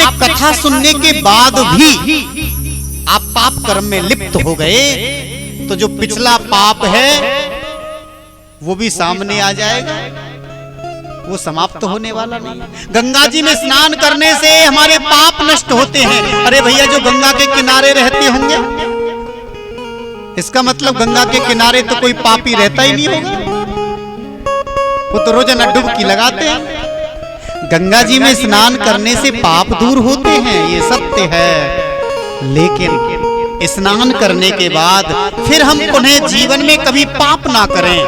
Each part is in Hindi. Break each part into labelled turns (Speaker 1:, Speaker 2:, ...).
Speaker 1: आपने कथा सुनने के बाद भी आप पाप कर्म में लिप्त हो गए तो जो पिछला पाप है वो भी सामने आ जाएगा, वो समाप्त होने वाला नहीं। गंगा जी में स्नान करने से हमारे पाप नष्ट होते हैं। अरे भैया, जो गंगा के किनारे रहते होंगे, इसका मतलब गंगा के किनारे तो कोई पापी रहता ही नहीं होगा, वो तो रोजाना डुबकी लगाते हैं। गंगा जी में स्नान करने से पाप दूर होते हैं, ये सत्य है। लेकिन स्नान करने के बाद फिर हम पुनः जीवन में कभी पाप ना करें।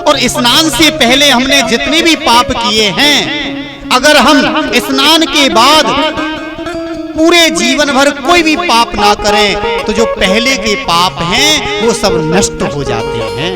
Speaker 1: और स्नान से पहले हमने जितने भी पाप किए हैं, अगर हम स्नान के बाद पूरे जीवन भर कोई भी पाप ना करें तो जो पहले के पाप हैं वो सब नष्ट हो जाते हैं।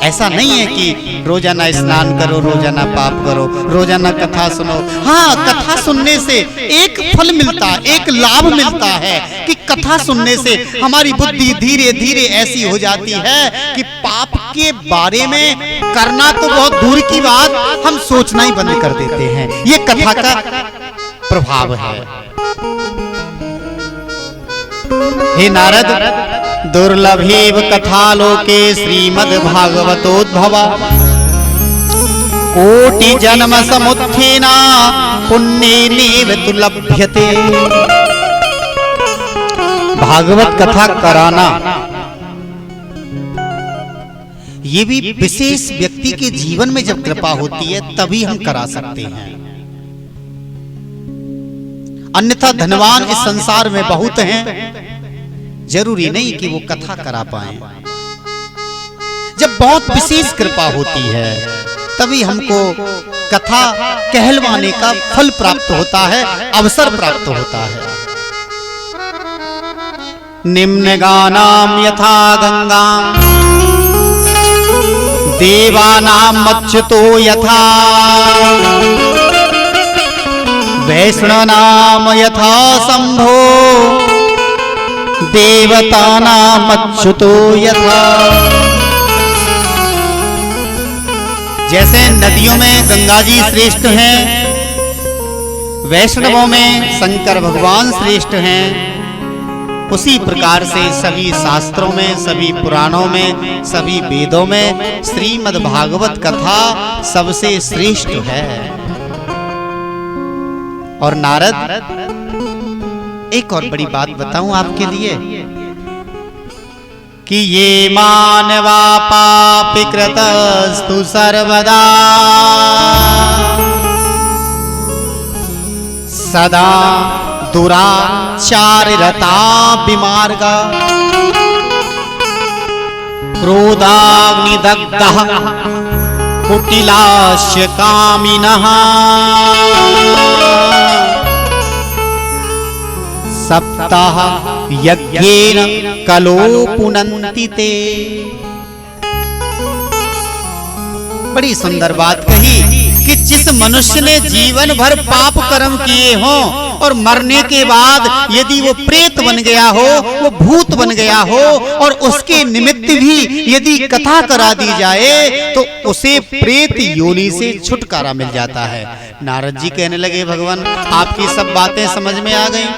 Speaker 1: ऐसा नहीं है कि रोजाना स्नान करो, रोजाना पाप करो, रोजाना कथा सुनो। हाँ, कथा सुनने से एक फल मिलता, एक लाभ मिलता है कि कथा सुनने से हमारी बुद्धि धीरे धीरे ऐसी हो जाती है कि पाप के बारे में करना तो बहुत दूर की बात, हम सोचना ही बंद कर देते हैं। ये कथा का प्रभाव है। हे नारद, दुर्लभेव कथालोके श्रीमद्भागवतोद्भवा कोटि जन्म समुत्थेना पुण्येनैव तु लभ्यते। भागवत कथा कराना ये भी विशेष व्यक्ति के जीवन में जब कृपा होती है तभी हम करा सकते हैं, अन्यथा धनवान इस संसार में बहुत हैं, जरूरी नहीं कि वो कथा करा पाए। जब बहुत विशेष कृपा होती है तभी हमको कथा कहलवाने का फल प्राप्त होता है, अवसर प्राप्त होता है। निम्न गानाम यथा गंगा देवानाम मच्युतो यथा वैष्णवानाम यथा शंभो देवतानाम अच्युतो यथा। जैसे नदियों में गंगा जी श्रेष्ठ हैं, वैष्णवों में शंकर भगवान श्रेष्ठ हैं, उसी प्रकार से सभी शास्त्रों में, सभी पुराणों में, सभी वेदों में श्रीमद् भागवत कथा सबसे श्रेष्ठ है। और नारद, एक और बड़ी बात बताऊं आपके लिए कि ये मानवा पापी कृतस्तु सर्वदा सदा दुराचाररता विमार्गा क्रोधाग्निदग्धः कुटिलास्य कामिनः सप्ताह यज्ञेन कलो पुनन्ति ते। बड़ी सुंदर बात कही कि जिस मनुष्य ने जीवन भर पाप कर्म किए हों और मरने के बाद यदि वो प्रेत बन गया हो, वो भूत बन गया हो और उसके निमित्त भी यदि कथा करा दी जाए तो उसे प्रेत योनि से छुटकारा मिल जाता है। नारद जी कहने लगे, भगवान आपकी सब बातें समझ में आ गई,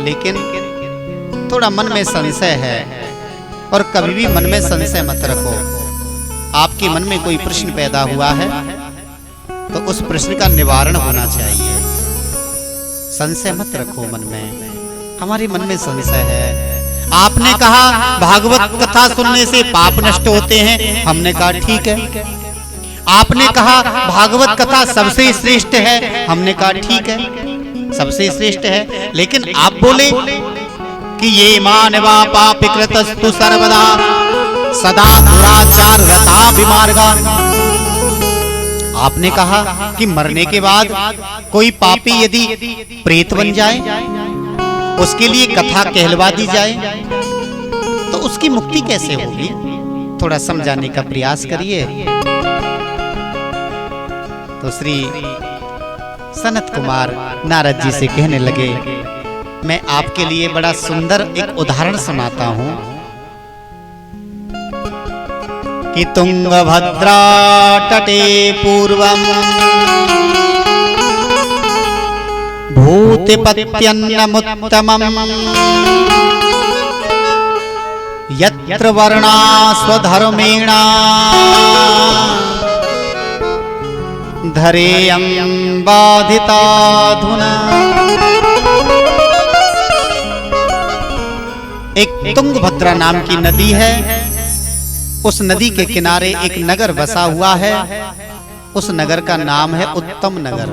Speaker 1: लेकिन थोड़ा मन में संशय है। और कभी भी मन में संशय मत रखो। आपके मन में कोई प्रश्न पैदा हुआ है तो उस प्रश्न का निवारण होना चाहिए। संशय मत रखो मन में। हमारे मन में संशय है। आपने कहा भागवत कथा सुनने से पाप नष्ट होते हैं, हमने कहा ठीक है। आपने कहा भागवत कथा सबसे श्रेष्ठ है, हमने कहा ठीक है, सबसे श्रेष्ठ है। लेकिन आप बोले कि ये मानवा पापी कृतस्तु सर्वदा सदा दुराचार रता विमार्गा। आपने कहा कि मरने के बाद कोई पापी यदि प्रेत बन जाए, उसके लिए कथा कहलवा दी जाए तो उसकी मुक्ति कैसे होगी? थोड़ा समझाने का प्रयास करिए। तो श्री सनत कुमार नारद जी से कहने लगे, मैं आपके लिए बड़ा सुंदर एक उदाहरण सुनाता हूं कि तुंगभद्रा तटे पूर्वम भूतिपत्यन्नमुत्तमम् यत्र वर्णा स्वधर्मेण धरेयं बाधिताधुना। एक तुंगभद्रा नाम की नदी है, उस नदी के किनारे एक नगर बसा हुआ है, उस नगर का नाम है उत्तम नगर।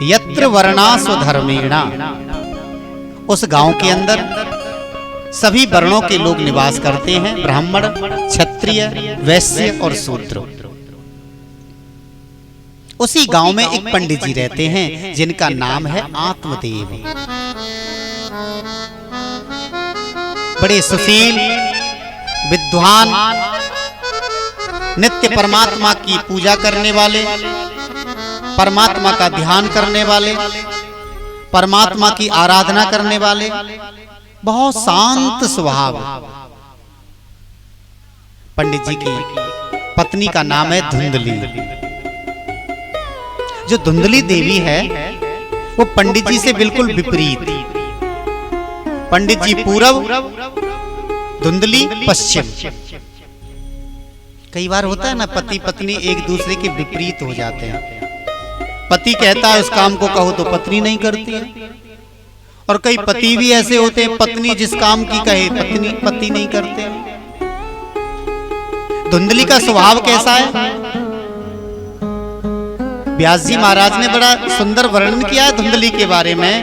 Speaker 1: यत्र वर्णा स्वधर्मेणा, उस गांव के अंदर सभी वर्णों के लोग निवास करते हैं, ब्राह्मण, क्षत्रिय, वैश्य और शूद्र। उसी गांव में एक पंडित जी रहते हैं जिनका नाम है आत्मदेव। बड़े सुशील, विद्वान, नित्य परमात्मा की पूजा करने वाले, परमात्मा का ध्यान करने वाले, परमात्मा की आराधना करने वाले, बहुत शांत स्वभाव। पंडित जी की पत्नी का नाम है धुंधली। जो धुंधली देवी है वो पंडित जी से बिल्कुल विपरीत। पंडित जी पूरब, धुंधली पश्चिम। कई बार होता है ना, पति पत्नी एक दूसरे के विपरीत हो जाते हैं। पति कहता है उस काम को कहो तो पत्नी नहीं करती है, और कई पति भी ऐसे होते हैं पत्नी जिस काम की कहे पति नहीं करते। धुंधली का स्वभाव कैसा है? व्यास जी महाराज ने बड़ा सुंदर वर्णन किया है धुंधली के बारे में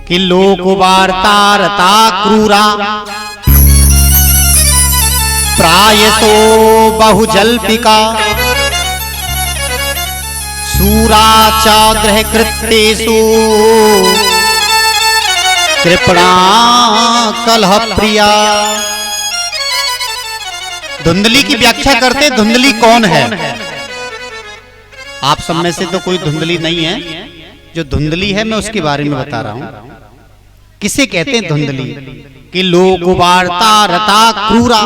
Speaker 1: कि लोक वार्ता रता क्रूरा प्रायसो बहुजल्पिका सूरा चाग्रह कृत्येषु कृपणा कलह प्रिया। धुंधली की व्याख्या करते धुंधली कौन है? आप सब में से तो कोई धुंधली नहीं है, जो धुंधली है मैं उसके बारे में बता रहा हूं। किसे कहते हैं धुंधली? कि लोक वार्ता रता क्रूरा,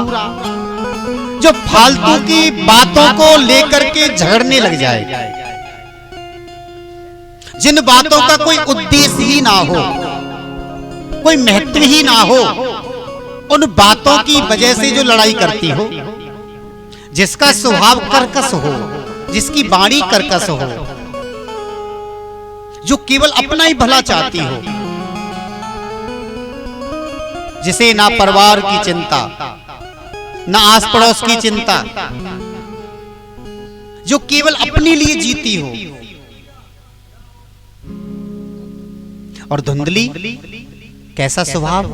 Speaker 1: जो फालतू की बातों को लेकर के झगड़ने लग जाए, जिन बातों का कोई उद्देश्य ही ना हो, कोई महत्व ही ना हो, उन बातों की वजह से जो लड़ाई करती हो, जिसका स्वभाव कर्कश हो, जिसकी वाणी कर्कश हो, जो केवल अपना ही भला चाहती हो, जिसे ना परिवार की चिंता, ना आस पड़ोस की चिंता, जो केवल अपने लिए जीती हो। और धुंधली कैसा स्वभाव?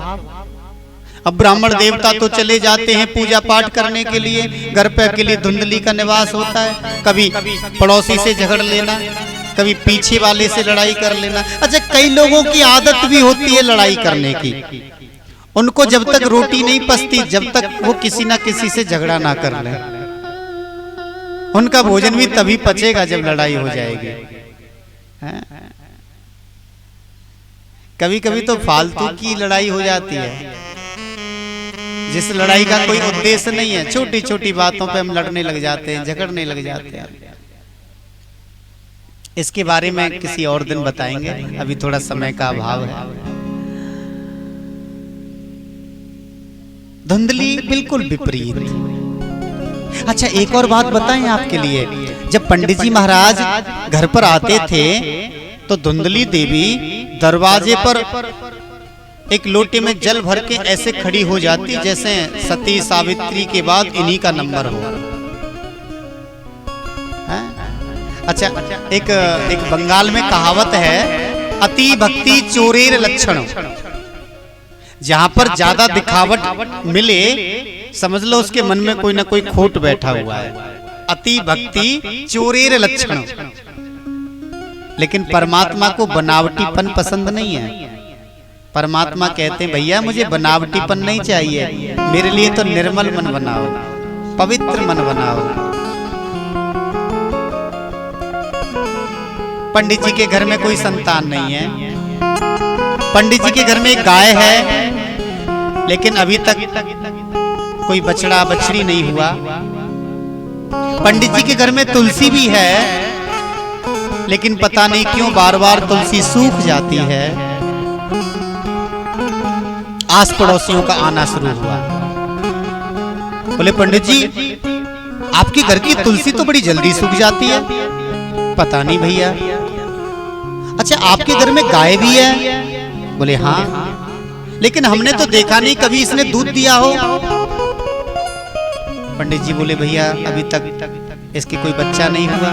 Speaker 1: अब ब्राह्मण देवता तो चले जाते हैं पूजा पाठ करने के लिए, घर पे अकेली धुंधली का निवास होता है। कभी पड़ोसी से झगड़ लेना, कभी पीछे वाले से लड़ाई कर लेना। अच्छा, कई लोगों की आदत भी होती है लड़ाई करने की। उनको जब तक रोटी नहीं पचती, जब तक वो किसी ना किसी से झगड़ा ना कर ले, उनका भोजन भी तभी पचेगा जब लड़ाई हो जाएगी। कभी कभी तो फालतू की लड़ाई हो जाती है, जिस लड़ाई का कोई उद्देश्य नहीं है। छोटी छोटी बातों पे हम लड़ने लग जाते हैं, झगड़ने लग जाते हैं। इसके बारे में किसी और दिन बताएंगे, अभी थोड़ा समय का अभाव है। धुंधली बिल्कुल विपरीत। अच्छा, एक और बात बताएं आपके लिए। जब पंडित जी महाराज घर पर आते थे तो धुंधली देवी दरवाजे पर एक लोटे में जल भर के ऐसे खड़ी हो जाती जैसे सती सावित्री के बाद इन्हीं का नंबर हो। अच्छा, एक बंगाल में कहावत है, अति भक्ति चोरेर लक्षण। जहां पर ज्यादा दिखावट मिले समझ लो उसके मन में कोई ना कोई खोट बैठा हुआ है। अति भक्ति चोरेर लक्षण। लेकिन परमात्मा को बनावटीपन पसंद नहीं है। परमात्मा कहते हैं भैया मुझे बनावटीपन नहीं चाहिए, मेरे लिए तो निर्मल मन बनाओ, पवित्र मन बनाओ। पंडित जी के घर में कोई संतान नहीं है। पंडित जी के घर में एक गाय है, लेकिन अभी तक कोई बछड़ा बछड़ी नहीं हुआ। पंडित जी के घर में तुलसी भी है, लेकिन पता नहीं क्यों बार बार तुलसी सूख जाती है। आस पड़ोसियों का आना शुरू हुआ। बोले पंडित जी, आपके घर की तुलसी तो बड़ी जल्दी सूख जाती है। पता नहीं भैया। अच्छा, आपके घर में गाय भी है? बोले हाँ, लेकिन हमने तो देखा नहीं कभी इसने दूध दिया हो। पंडित जी बोले भैया अभी तक इसके कोई बच्चा नहीं हुआ।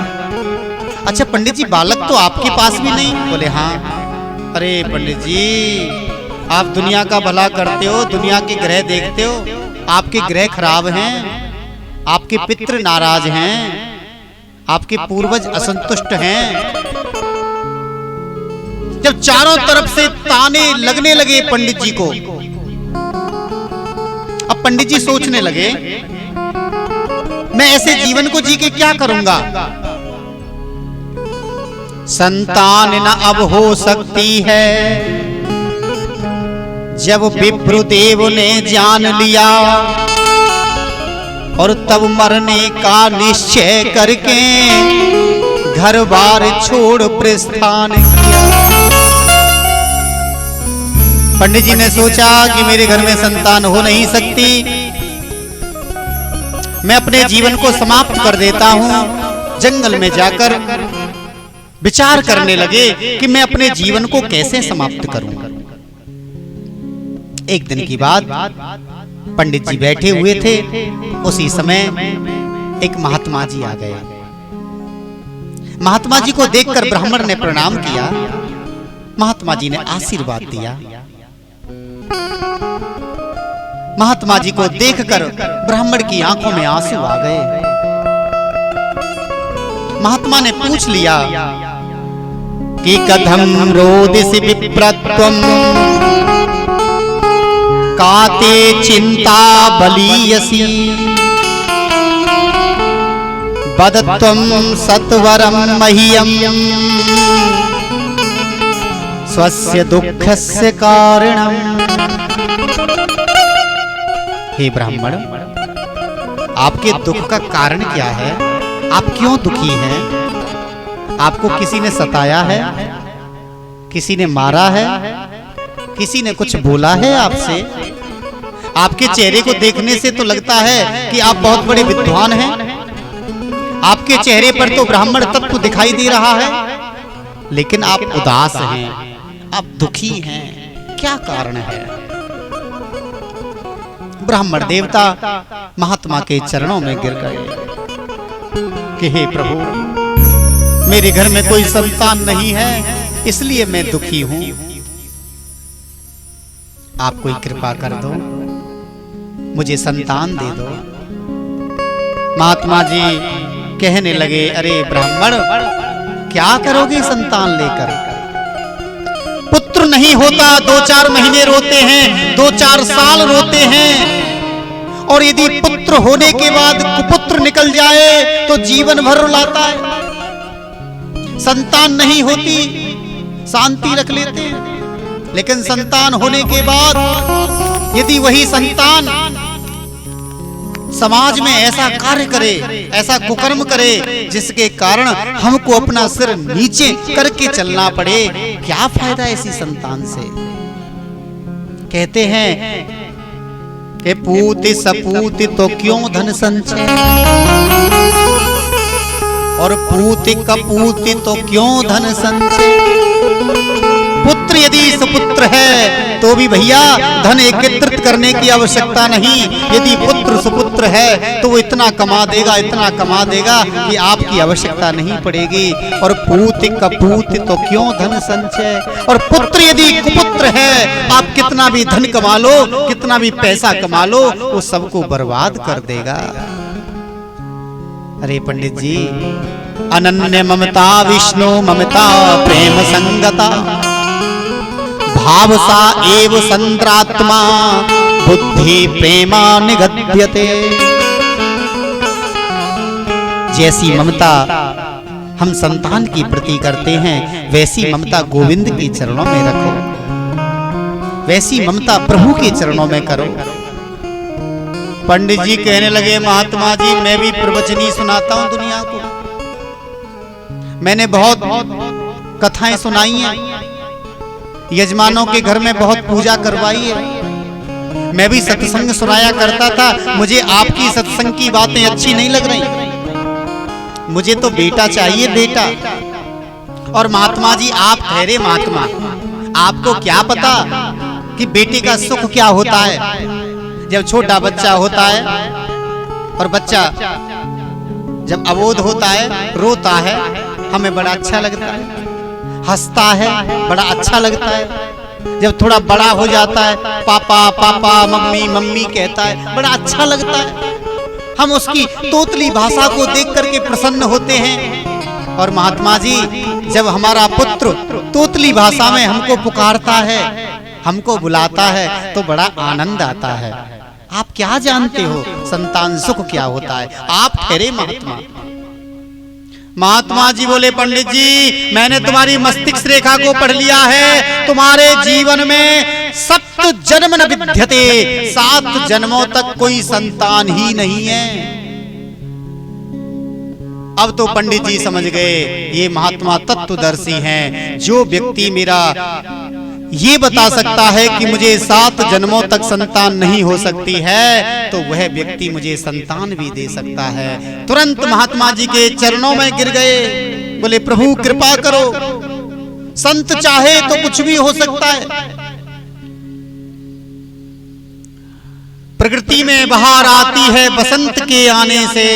Speaker 1: अच्छा पंडित जी, बालक तो आपके पास भी नहीं? बोले हाँ। अरे पंडित जी, आप दुनिया का भला करते हो, दुनिया के ग्रह देखते हो, आपके ग्रह खराब हैं, आपके पितृ नाराज हैं, आपके पूर्वज असंतुष्ट हैं। जब चारों तरफ से ताने लगने लगे पंडित जी को, अब पंडित जी सोचने लगे मैं ऐसे जीवन को जी के क्या करूंगा। संतान न अब हो सकती है, जब विप्रुदेव ने जान लिया और तब मरने का निश्चय करके घर बार छोड़ प्रस्थान किया। पंडित जी ने सोचा कि मेरे घर में संतान हो नहीं सकती, मैं अपने जीवन को समाप्त कर देता हूं। जंगल में जाकर विचार करने लगे कि मैं अपने जीवन को कैसे समाप्त करूं। एक दिन की बात, पंडित जी बैठे हुए थे, उसी समय एक महात्मा जी आ गए। महात्मा जी को देखकर ब्राह्मण ने प्रणाम किया। महात्मा जी ने आशीर्वाद दिया। महात्मा जी को देखकर ब्राह्मण की आंखों में आंसू आ गए। महात्मा ने पूछ लिया कि कथम रोदिसि विप्रत्वम काते चिंता बलीयसी बदत्वम सत्वरम मह्यम स्वस्य दुःखस्य कारणम। हे ब्राह्मण, आपके दुख का कारण क्या है? आप क्यों दुखी हैं? आपको किसी ने सताया है? किसी ने मारा है? किसी ने कुछ बोला है आपसे? आपके चेहरे को देखने से तो लगता है कि आप बहुत बड़े विद्वान हैं। आपके चेहरे पर तो ब्राह्मण तत्व दिखाई दे रहा है, लेकिन आप उदास हैं, आप दुखी हैं। क्या कारण है? ब्राह्मण देवता महात्मा के चरणों में गिर गए कि हे प्रभु, मेरे घर में कोई संतान नहीं है, इसलिए मैं दुखी हूं। आप कोई कृपा कर दो, मुझे संतान दे दो। महात्मा जी कहने लगे, अरे ब्राह्मण, क्या करोगे संतान लेकर? पुत्र नहीं होता, 2-4 महीने रोते हैं, 2-4 साल रोते हैं, और यदि पुत्र होने के बाद कुपुत्र निकल जाए तो जीवन भर रुलाता है। संतान नहीं होती, शांति रख लेते हैं, लेकिन संतान होने के बाद यदि वही संतान समाज में ऐसा कार्य करे, ऐसा कुकर्म करे जिसके कारण हमको अपना सिर नीचे करके चलना पड़े, क्या फायदा ऐसी संतान से? कहते हैं कि पूति सपूति तो क्यों धन संचय, और पूति कपूति तो क्यों धन संचय। पुत्र यदि सुपुत्र है तो भी भैया धन एकत्रित करने की आवश्यकता नहीं। यदि पुत्र सुपुत्र है तो वो इतना कमा देगा, इतना कमा देगा कि आपकी आवश्यकता नहीं पड़ेगी। और पूति कपूति तो क्यों धन संचय, और पुत्र यदि कुपुत्र है, आप कितना भी धन कमा लो, कितना भी पैसा कमा लो, वो सबको बर्बाद कर देगा। अरे पंडित जी, अनन्य ममता विष्णु ममता प्रेम संगता, भाव सा एव संत्रात्मा बुद्धि प्रेमा निगद्यते। जैसी ममता हम संतान की प्रति करते हैं, वैसी ममता गोविंद के चरणों में रखो, वैसी ममता प्रभु के चरणों में करो। पंडित जी कहने लगे, महात्मा जी मैं भी प्रवचनी सुनाता हूं दुनिया को। मैंने बहुत कथाएं सुनाई हैं, यजमानों के घर में बहुत पूजा करवाई है। मैं भी सत्संग सुनाया करता था। मुझे आपकी सत्संग की बातें अच्छी नहीं लग रही। मुझे तो बेटा चाहिए, बेटा। और महात्मा जी, आप ठहरे महात्मा, आपको क्या पता कि बेटे का सुख क्या होता है। जब छोटा बच्चा होता है और बच्चा जब अबोध होता है, रोता है, हमें बड़ा अच्छा लगता है, हंसता है, बड़ा अच्छा लगता है। जब थोड़ा बड़ा हो जाता है, पापा पापा, मम्मी मम्मी कहता है, बड़ा अच्छा लगता है। हम उसकी तोतली भाषा को देख करके प्रसन्न होते हैं। और महात्मा जी, जब हमारा पुत्र तोतली भाषा में हमको पुकारता है, हमको बुलाता है, तो बड़ा आनंद आता है। आप क्या जानते हो संतान सुख क्या होता है? आप ठहरे महात्मा। महात्मा जी बोले, पंडित जी, मैंने तुम्हारी मस्तिष्क रेखा को पढ़ लिया है। तुम्हारे जीवन में 7 जन्म न विद्यते, 7 जन्मों तक कोई संतान ही नहीं है। अब तो पंडित जी समझ गए, ये महात्मा तत्वदर्शी हैं। जो व्यक्ति मेरा ये बता सकता है कि मुझे 7 जन्मों तक संतान नहीं हो सकती है, तो वह व्यक्ति मुझे संतान भी दे सकता है। तुरंत महात्मा जी के चरणों में गिर गए, बोले, प्रभु कृपा करो, संत चाहे तो कुछ भी हो सकता है। प्रकृति में बहार आती है बसंत के आने से,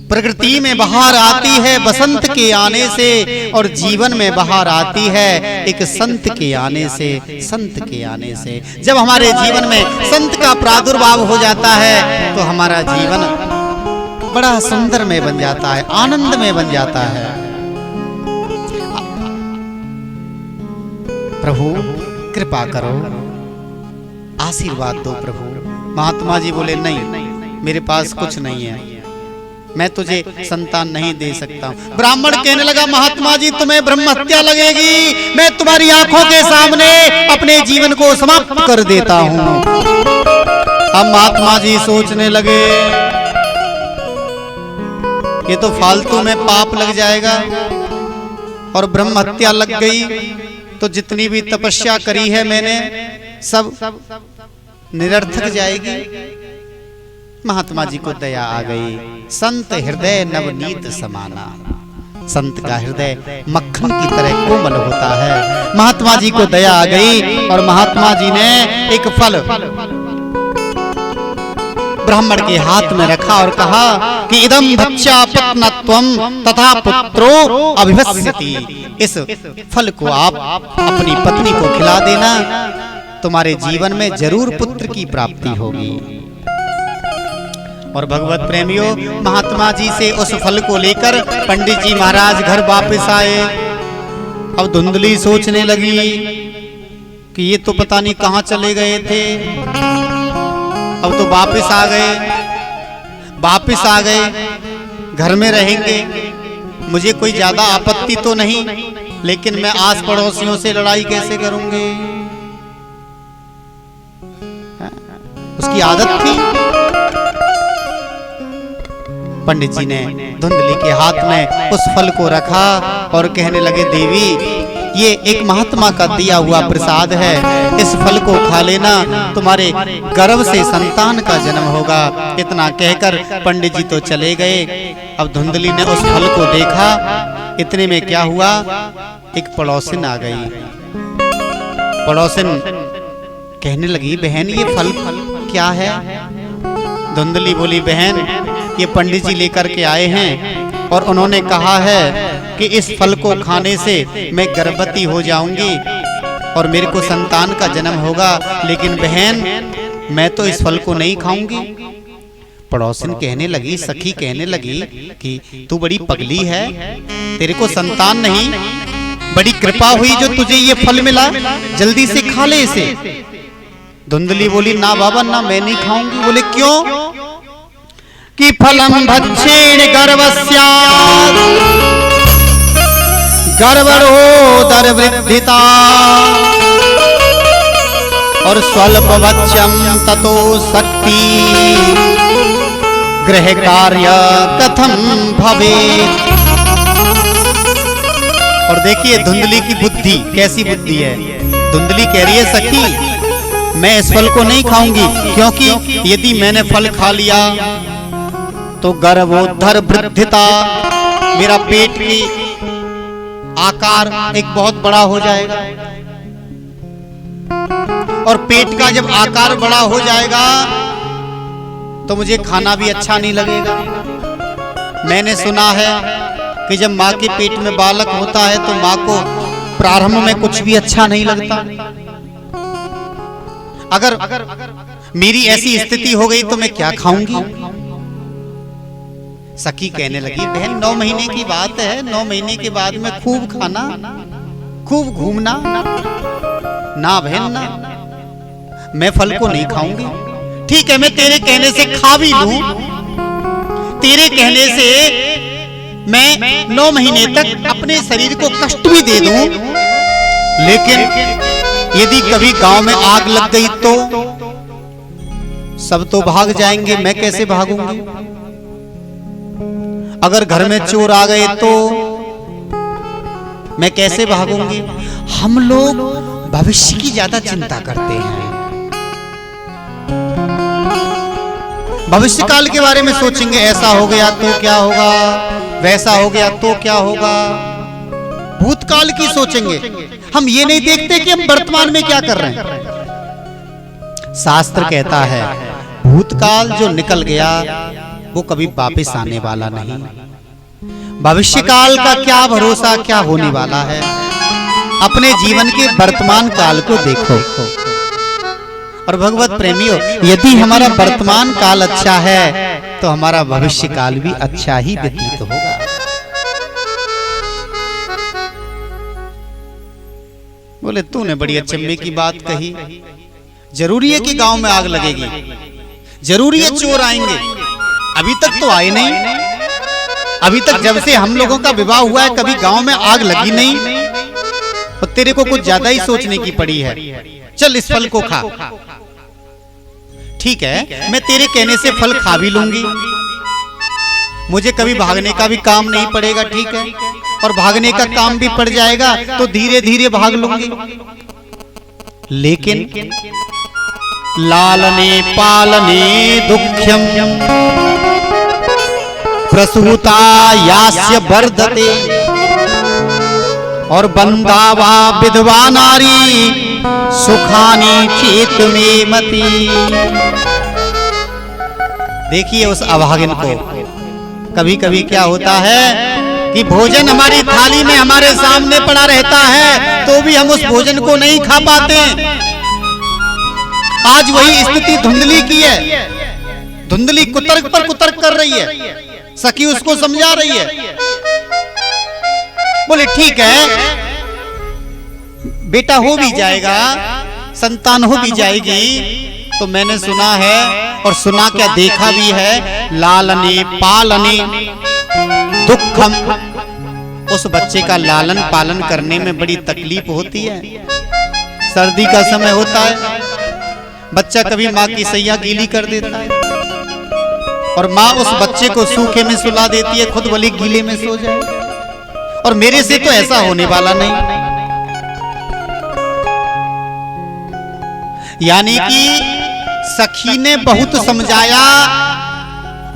Speaker 1: प्रकृति में बहार आती है बसंत के आने से, और जीवन में बहार आती है एक संत के आने से, संत के आने से। जब हमारे जीवन में संत का प्रादुर्भाव हो जाता है, तो हमारा जीवन बड़ा सुंदर में बन जाता है, आनंद में बन जाता है। प्रभु कृपा करो, आशीर्वाद दो प्रभु। महात्मा जी बोले, नहीं, मेरे पास कुछ नहीं है, मैं तुझे संतान नहीं दे सकता। ब्राह्मण कहने लगा, महात्मा जी, तुम्हें ब्रह्म हत्या लगेगी, मैं तुम्हारी आंखों के सामने अपने जीवन को समाप्त कर देता हूं। अब महात्मा जी सोचने लगे, ये तो फालतू में पाप लग जाएगा, और ब्रह्म हत्या लग गई तो जितनी भी तपस्या करी है मैंने, सब निरर्थक जाएगी। महात्मा जी को दया आ गई। संत हृदय नवनीत समाना, संत का हृदय मक्खन की तरह कोमल होता है। महात्मा जी को दया आ गई और महात्मा जी ने एक फल ब्राह्मण के हाथ में रखा और कहा कि इदं भक्ष्या पत्नत्वं तथा पुत्रो अभिवस्यति। इस फल को आप अपनी पत्नी को खिला देना, तुम्हारे जीवन में जरूर पुत्र की प्राप्ति होगी। और भगवत प्रेमियों, महात्मा जी से उस फल को लेकर पंडित जी महाराज घर वापस आए। अब धुंधली सोचने लगी कि ये तो पता नहीं कहां चले गए थे। अब तो वापस आ गए, घर में रहेंगे, मुझे कोई ज्यादा आपत्ति तो नहीं, लेकिन मैं आस पड़ोसियों से लड़ाई कैसे करूंगी? उसकी आदत थी। पंडित जी ने धुंधली के हाथ में उस फल को रखा और कहने लगे, देवी, ये एक महात्मा का दिया हुआ प्रसाद है, इस फल को खा लेना, तुम्हारे गर्भ से संतान का जन्म होगा। इतना कहकर पंडित जी तो चले गए। अब धुंधली ने उस फल को देखा। इतने में क्या हुआ, एक पड़ोसिन आ गई। पड़ोसिन कहने लगी, बहन, ये फल क्या है? धुंधली बोली, बहन, ये पंडित जी लेकर के आए हैं और उन्होंने कहा है कि इस फल को खाने से मैं गर्भवती हो जाऊंगी और मेरे को संतान का जन्म होगा, लेकिन बहन, मैं तो इस फल को नहीं खाऊंगी। पड़ोसिन कहने लगी, सखी कहने लगी कि तू बड़ी पगली है, तेरे को संतान नहीं, बड़ी कृपा हुई जो तुझे ये फल मिला, जल्दी से खा ले इसे। धुंधली बोली, ना बाबा, ना, मैं नहीं खाऊंगी। बोले, क्यों? कि फलम भक्षेण गर्भस्यात् गर्भरोदरवृद्धिता और स्वल्प भक्ष्यम ततो शक्ति गृह कार्य कथम भवेत्। और देखिए धुंधली की बुद्धि कैसी बुद्धि है। धुंधली कह रही है सखी मैं इस फल को नहीं खाऊंगी, क्योंकि यदि मैंने फल खा लिया तो गर्भोत्तर वृद्धिता, मेरा पेट की आकार एक बहुत बड़ा हो जाएगा, और पेट का जब आकार बड़ा हो जाएगा तो मुझे खाना भी अच्छा नहीं लगेगा। मैंने सुना है कि जब माँ के पेट में बालक होता है तो माँ को प्रारंभ में कुछ भी अच्छा नहीं लगता। अगर मेरी ऐसी स्थिति हो गई तो मैं क्या खाऊंगी। सखी कहने लगी बहन 9 महीने की बात है, 9 महीने के बाद में खूब खाना, खूब घूमना। ना बहन ना, मैं फल को नहीं खाऊंगी। ठीक है, मैं तेरे कहने से खा भी लूं, तेरे कहने से मैं 9 महीने तक अपने शरीर को कष्ट भी दे दूं, लेकिन यदि कभी गांव में आग लग गई तो सब तो भाग जाएंगे, मैं कैसे भागूंगी। अगर घर में चोर आ गए तो मैं कैसे भागूंगी। हम लोग भविष्य की ज्यादा चिंता करते हैं, भविष्य काल के बारे में सोचेंगे, ऐसा हो गया तो क्या होगा, वैसा हो गया तो क्या होगा। भूतकाल की सोचेंगे, हम ये नहीं देखते कि हम वर्तमान में क्या कर रहे हैं। शास्त्र कहता है भूतकाल जो निकल गया वो कभी वापस आने वाला नहीं। भविष्य काल का क्या भरोसा, क्या होने वाला है। अपने जीवन के वर्तमान काल को देखो। और भगवत प्रेमियों, यदि हमारा वर्तमान काल अच्छा है तो हमारा भविष्य काल भी अच्छा ही व्यतीत होगा। बोले तूने बड़ी अचंभे की बात कही। जरूरी है कि गांव में आग लगेगी, जरूरी है चोर आएंगे। अभी तक तो आए नहीं, अभी तक जब से हम लोगों का विवाह हुआ है कभी गांव में आग लगी नहीं। और तेरे को कुछ ज्यादा ही सोचने की पड़ी है। चल इस फल को खा। ठीक है, मैं तेरे कहने से फल खा भी लूंगी, मुझे कभी भागने का भी काम नहीं पड़ेगा। ठीक है, और भागने का काम भी पड़ जाएगा तो धीरे धीरे भाग लूंगी। लेकिन लालने पालने दुख्यम प्रसूता यास्य वर्धते, और बंदावा विधवा नारी सुखानी चेत में मती। देखिए उस अभागिन को, कभी कभी क्या होता है कि भोजन हमारी थाली में हमारे सामने पड़ा रहता है तो भी हम उस भोजन को नहीं खा पाते। आज वही स्थिति धुंधली की है। धुंधली कुतर्क पर कुतर्क कर रही है, सखी उसको समझा रही है। बोले ठीक है, बेटा हो भी जाएगा, संतान हो भी जाएगी। तो मैंने सुना है, और सुना क्या देखा भी है, लालने पालने दुखम। उस बच्चे का लालन पालन करने में बड़ी तकलीफ होती है। सर्दी का समय होता है, बच्चा कभी माँ की सैया गीली कर देता है, और माँ उस बच्चे को सूखे में सुला देती है, खुद भले गीले में सो जाए। और मेरे से तो ऐसा होने वाला नहीं। यानी कि सखी ने बहुत समझाया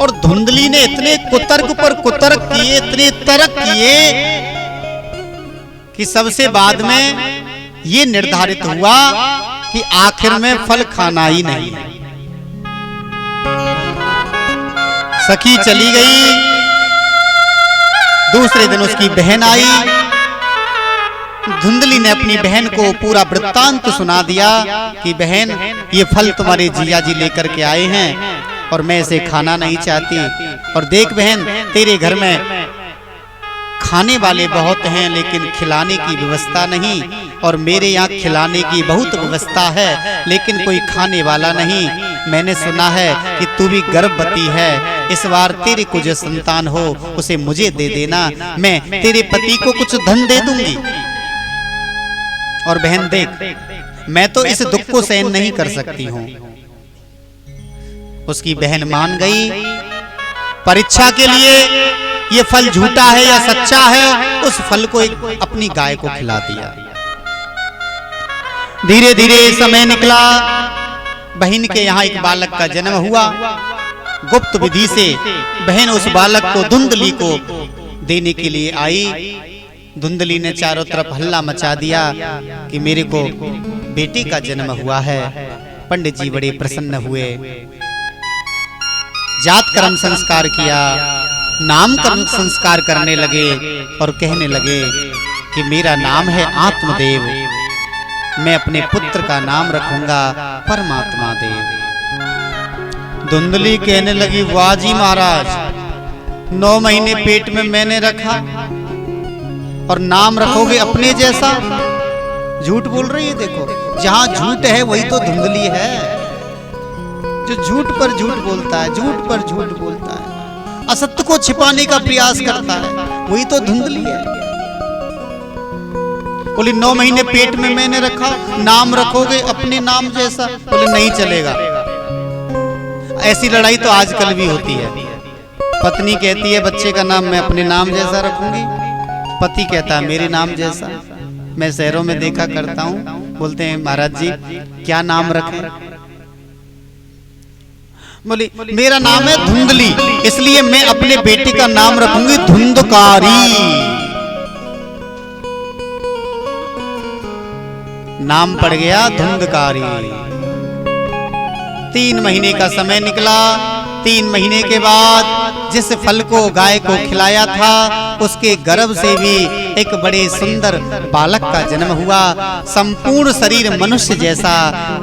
Speaker 1: और धुंधली ने इतने कुतर्क पर कुतर्क किए, इतने तर्क किए कि सबसे बाद में ये निर्धारित हुआ कि आखिर में फल खाना ही नहीं। सखी चली गई। दूसरे दिन उसकी बहन आई। धुंधली ने अपनी बहन को पूरा वृत्तांत सुना दिया कि बहन ये फल तुम्हारे जिया जी लेकर के आए हैं और मैं इसे खाना नहीं चाहती। और देख बहन, तेरे घर में खाने वाले बहुत हैं लेकिन खिलाने की व्यवस्था नहीं, और मेरे यहाँ खिलाने की बहुत व्यवस्था है लेकिन कोई खाने वाला नहीं। मैंने सुना है कि तू भी गर्भवती है, इस बार तेरे को जो संतान हो उसे मुझे दे देना, मैं तेरे पति को कुछ धन दे दूंगी। और बहन देख, मैं तो इस दुख को सहन नहीं कर सकती हूँ। उसकी बहन मान गई। परीक्षा के लिए ये फल झूठा है या सच्चा है, उस फल को एक अपनी गाय को खिला दिया। धीरे धीरे समय निकला, बहन के यहाँ एक बालक का जन्म हुआ। गुप्त विधि से बहन उस बालक को धुंधली को देने के लिए आई। धुंधली ने चारों तरफ हल्ला मचा दिया कि मेरे को बेटे का जन्म हुआ है। पंडित जी बड़े प्रसन्न हुए, जात कर्म संस्कार किया, नामकरण संस्कार करने लगे और कहने लगे कि मेरा नाम है आत्मदेव, मैं अपने पुत्र का नाम रखूंगा परमात्मा देव। धुंधली कहने लगी, वाह जी महाराज, 9 महीने पेट में मैंने रखा और नाम रखोगे अपने जैसा? झूठ बोल रही है। देखो, जहां झूठ है वही तो धुंधली है। जो झूठ पर झूठ बोलता है, झूठ पर झूठ बोलता है, असत्य को छिपाने का प्रयास करता है, वही तो धुंधली है। बोली 9 महीने पेट में मैंने रखा, नाम रखोगे अपने नाम जैसा? बोले नहीं चलेगा। ऐसी लड़ाई तो आजकल भी होती है। पत्नी कहती है बच्चे का नाम मैं अपने नाम जैसा रखूंगी, पति कहता है मेरे नाम जैसा। मैं शहरों में देखा करता हूँ, बोलते हैं महाराज जी क्या नाम रखें? बोली मेरा नाम है धुंधली, इसलिए मैं अपने बेटे का नाम रखूंगी धुंधकारी। नाम पड़ गया धुंधकारी। 3 महीने का समय निकला। 3 महीने के बाद जिस फल को गाय को खिलाया था, उसके गर्भ से भी एक बड़े सुंदर बालक का जन्म हुआ। संपूर्ण शरीर मनुष्य जैसा,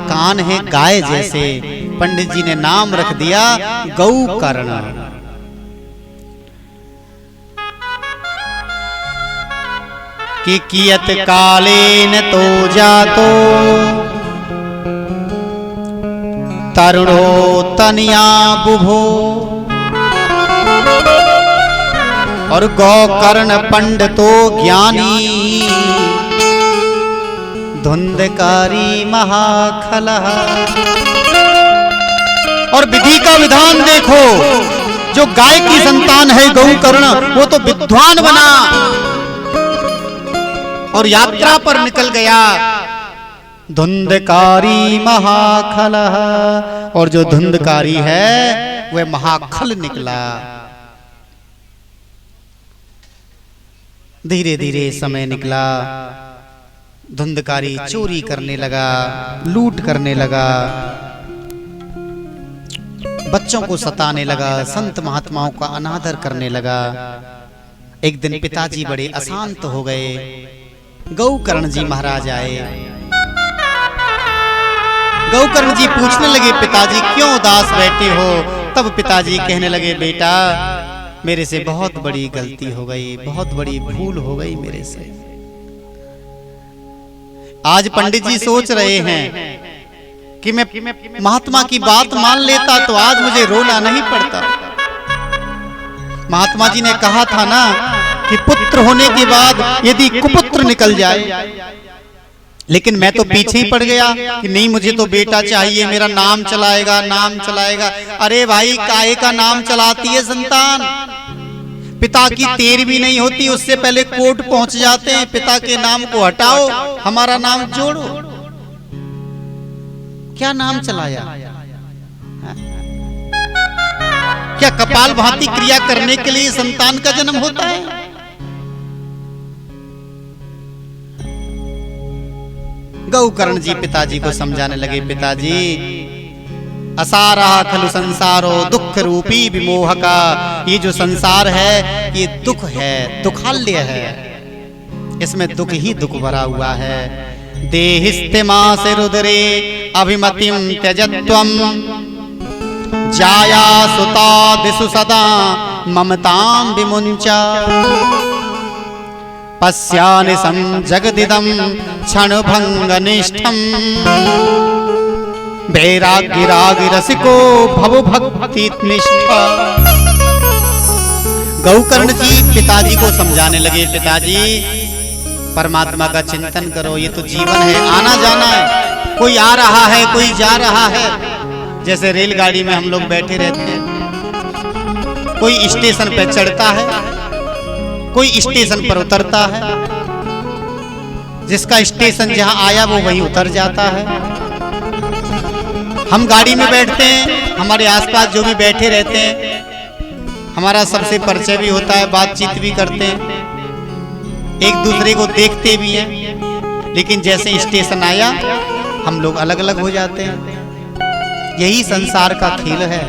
Speaker 1: कान है गाय जैसे। पंडित जी ने नाम रख दिया गौकर्ण। कि कियत कालेन तो जातो तरुणो तनिया बुभो, और गौकर्ण पंडितो ज्ञानी धुंधकारी महाखलः। और विधि का विधान देखो, जो गाय की संतान है गौकर्ण, वो तो विद्वान बना और यात्रा पर निकल गया। धुंधकारी महाखलः, और जो धुंधकारी है वह महाखल निकला। धीरे धीरे समय निकला, धुंधकारी चोरी करने लगा, लूट करने लगा, बच्चों को सताने लगा, संत महात्माओं का अनादर करने लगा। एक दिन पिताजी बड़े अशांत हो गए। गौकर्ण जी महाराज आए। गौकर्ण जी पूछने लगे पिताजी क्यों उदास बैठे हो? तब पिताजी कहने लगे बेटा मेरे से बहुत बड़ी गलती हो गई, बहुत बड़ी भूल हो गई मेरे से। आज पंडित जी सोच रहे हैं कि मैं महात्मा की बात मान लेता तो आज मुझे रोना नहीं पड़ता। महात्मा जी ने कहा था ना कि पुत्र होने के बाद यदि कुपुत्र निकल जाए, लेकिन मैं तो पीछे ही पड़ गया कि नहीं मुझे तो बेटा चाहिए, मेरा नाम चलाएगा, नाम चलाएगा। अरे भाई काहे का नाम चलाती है संतान? पिता की तेर भी नहीं होती, उससे पहले कोर्ट पहुंच जाते हैं। पिता के नाम को हटाओ, हमारा नाम जोड़ो। क्या नाम चलाया? क्या कपाल भाती क्रिया करने के लिए संतान का जन्म होता है? गौकर्ण जी पिताजी को समझाने लगे पिताजी असारा खलु संसारो दुख रूपी विमोह का। ये जो संसार है ये दुख है, दुखालय है, इसमें दुख ही दुख भरा हुआ है। देहिस्तेमासे रुदरे अभिमतिम त्यजत्वम जाया सुता दिसु सदा ममतां विमुंचा। पश्यानि सं जगदिदं क्षणभंगनिष्ठं वैराग्यरागि रसिको भव भक्ति निष्ठा। गौकर्ण जी पिताजी को समझाने लगे पिताजी परमात्मा का चिंतन करो, ये तो जीवन है, आना जाना है, कोई आ रहा है कोई जा रहा है। जैसे रेलगाड़ी में हम लोग बैठे रहते हैं, कोई स्टेशन पे चढ़ता है कोई स्टेशन पर उतरता है, जिसका स्टेशन जहां आया वो वहीं उतर जाता है। हम गाड़ी में बैठते हैं, हमारे आसपास जो भी बैठे रहते हैं, हमारा सबसे परिचय भी होता है, बातचीत भी करते हैं, एक दूसरे को देखते भी हैं, लेकिन जैसे स्टेशन आया हम लोग अलग अलग हो जाते हैं। यही संसार का खेल है।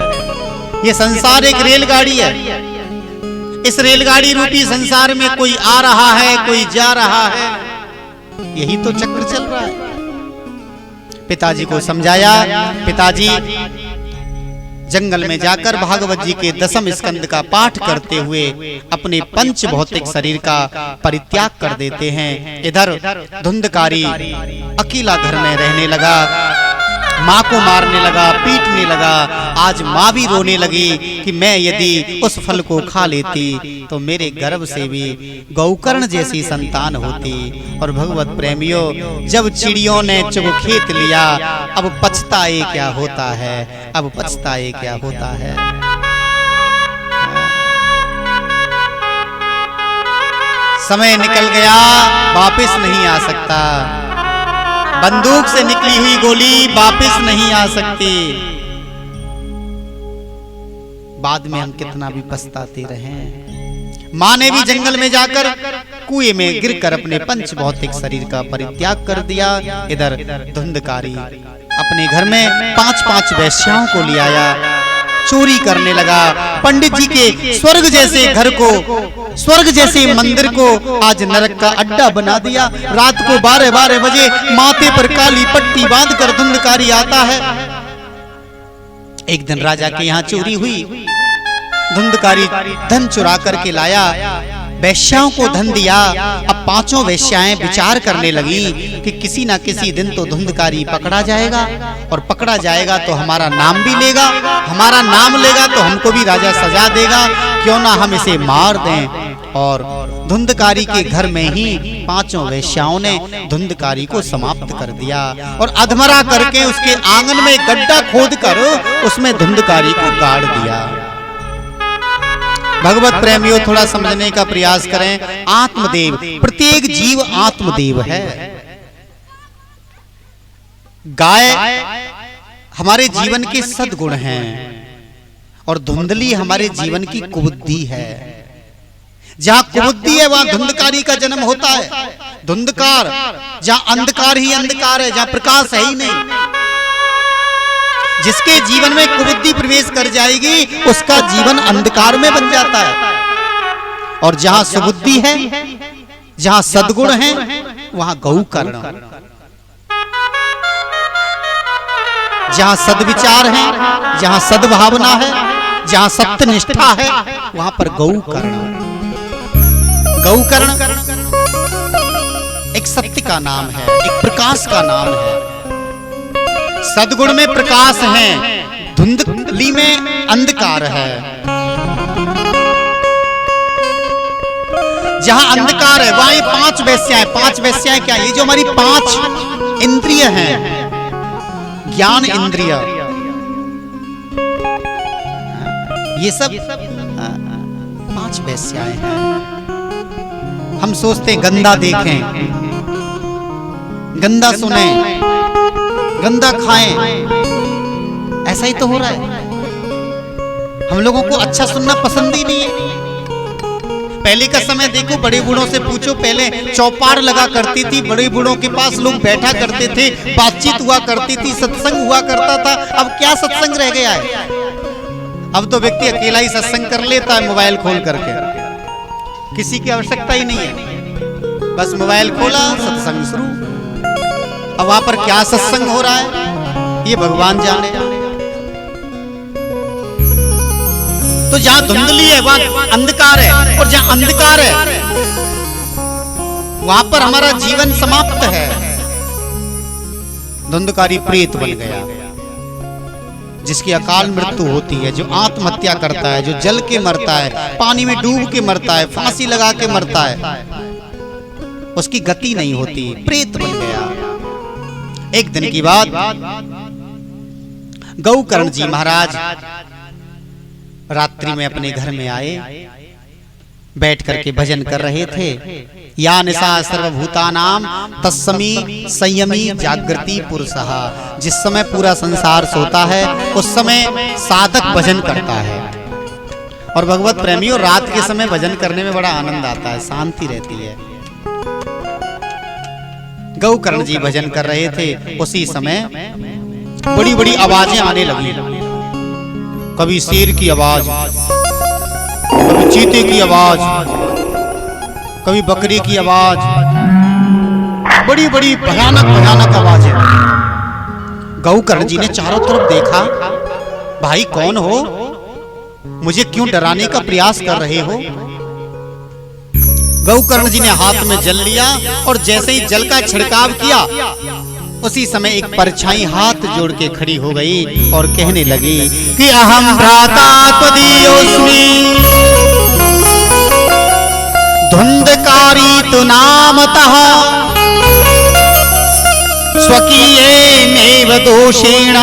Speaker 1: ये संसार एक रेलगाड़ी है। इस रेलगाड़ी रूपी संसार में कोई आ रहा है, कोई जा रहा है, यही तो चक्र चल रहा है। पिताजी को समझाया। पिताजी जंगल में जाकर भागवत जी के 10वें स्कंद का पाठ करते हुए अपने पंच भौतिक शरीर का परित्याग कर देते हैं। इधर धुंधकारी अकेला घर में रहने लगा, माँ को मारने लगा, पीटने लगा। आज माँ भी रोने लगी कि मैं यदि उस फल को खा लेती तो मेरे गर्भ से भी गौकर्ण जैसी संतान होती। और भगवत प्रेमियों, जब चिड़ियों ने चुग खेत लिया, अब पछताए क्या होता है, अब पछताए क्या होता है। समय निकल गया, वापस नहीं आ सकता। बंदूक से निकली हुई गोली वापस नहीं आ सकती। बाद में हम कितना भी पछताते रहे। मां ने भी जंगल में जाकर कुएं में गिरकर अपने पंच भौतिक शरीर का परित्याग कर दिया। इधर धुंधकारी अपने घर में 5-5 वेश्याओं को ले आया, चोरी करने लगा। पंडित जी के स्वर्ग जैसे घर को, स्वर्ग जैसे मंदिर को आज नरक का अड्डा बना दिया। रात को 12-12 बजे माथे पर काली पट्टी बांधकर धुंधकारी आता है। एक दिन राजा के यहाँ चोरी हुई, धुंधकारी धन चुरा करके लाया, वेश्याओं को धन दिया। अब 5 वेश्याएं विचार करने लगी कि किसी ना किसी दिन तो धुंधकारी पकड़ा जाएगा, और पकड़ा जाएगा तो हमारा नाम भी लेगा, हमारा नाम लेगा तो हमको भी राजा सजा देगा, क्यों ना हम इसे मार दें। और धुंधकारी के घर में ही 5 वेश्याओं ने धुंधकारी को समाप्त कर दिया, और अधमरा करके उसके आंगन में गड्ढा खोदकर उसमें धुंधकारी को गाड़ दिया। भगवत प्रेमियों, थोड़ा समझने का प्रयास करें। आत्मदेव, प्रत्येक जीव आत्मदेव है। गाय हमारे जीवन के सद्गुण हैं, और धुंधली हमारे जीवन की कुबुद्धि है। जहां कुबुद्धि है वहां धुंधकारी का जन्म होता है। धुंधकार, जहां अंधकार ही अंधकार है, जहां प्रकाश है ही नहीं। जिसके जीवन में कुबुद्धि प्रवेश कर जाएगी उसका जीवन अंधकार में बन जाता है। और जहां सुबुद्धि है, जहां सद्गुण है, वहां गौकर्ण। जहां सद्विचार है, जहां सद्भावना है, जहां सत्यनिष्ठा है, वहां पर गौकर्ण। गौकर्ण एक सत्य का नाम है, एक प्रकाश का नाम है। सद्गुण में प्रकाश है, धुंधली में अंधकार है। जहां अंधकार है वहां ये 5 वेश्याएं। 5 वेश्याएं क्या? ये जो हमारी 5 इंद्रिय हैं, ज्ञान इंद्रिय, ये सब 5 वेश्याएं हैं। हम सोचते हैं गंदा देखें, गंदा सुने, गंदा खाएं, ऐसा ही तो हो रहा है। हम लोगों को अच्छा सुनना पसंद ही नहीं है। पहले का समय देखो, बड़े बूढ़ों से पूछो, पहले चौपाड़ लगा करती थी, बड़े बूढ़ों के पास लोग बैठा करते थे, बातचीत हुआ करती थी, सत्संग हुआ करता था। अब क्या सत्संग रह गया है? अब तो व्यक्ति अकेला ही सत्संग कर लेता है मोबाइल खोल करके, किसी की आवश्यकता ही नहीं है। बस मोबाइल खोला, सत्संग शुरू। अब वहां पर क्या सत्संग हो रहा है ये भगवान जाने। तो जहां धुंधली है वहां अंधकार है, और जहां अंधकार है वहां पर हमारा जीवन समाप्त है। धुंधकारी प्रेत बन गया, जिसकी अकाल मृत्यु होती है, जो आत्महत्या करता है, जो जल के मरता है, पानी में डूब के मरता है, फांसी लगा के मरता है, उसकी गति नहीं होती, प्रेत बन गया। एक दिन की बात, गौकर्ण जी महाराज रात्रि में अपने घर में आए। बैठ करके भजन कर रहे थे। या निशा सर्वभूतानाम तस्समी संयमी जागृति पुरुषः। जिस समय पूरा संसार सोता है उस समय साधक भजन करता है। और भगवत प्रेमियों, रात के समय भजन करने में बड़ा आनंद आता है, शांति रहती है। गौकर्ण जी भजन कर रहे थे, उसी समय बड़ी बड़ी आवाजें आने लगी। कभी शेर की आवाज, कभी चीते की आवाज, कभी बकरी की आवाज, बड़ी बड़ी भयानक भयानक आवाजें। गौकर्ण जी ने चारों तरफ देखा, भाई कौन हो, मुझे क्यों डराने का प्रयास कर रहे हो। गौकर्ण जी ने हाथ में जल लिया और जैसे ही जल का छिड़काव किया, उसी समय एक परछाई हाथ जोड़ के खड़ी हो गई और कहने लगी कि अहम भ्राता त्वदीयोऽस्मि धुंधकारी तु नामतः स्वकीयेनैव दोषेण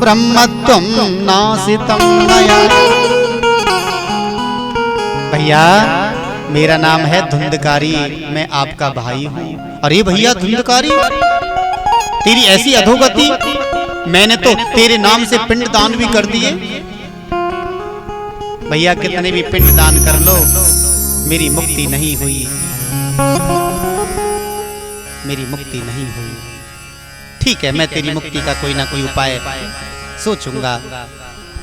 Speaker 1: ब्रह्मत्वं नासितं मया। भैया, मेरा नाम है धुंधकारी, मैं आपका भाई हूँ। अरे भैया धुंधकारी, तेरी ऐसी अधोगति, मैंने तो तेरे नाम से पिंड दान भी कर दिए। भैया कितने भी पिंड दान कर लो, मेरी मुक्ति नहीं हुई, मेरी मुक्ति नहीं हुई। ठीक है, मैं तेरी मुक्ति का कोई ना कोई उपाय सोचूंगा।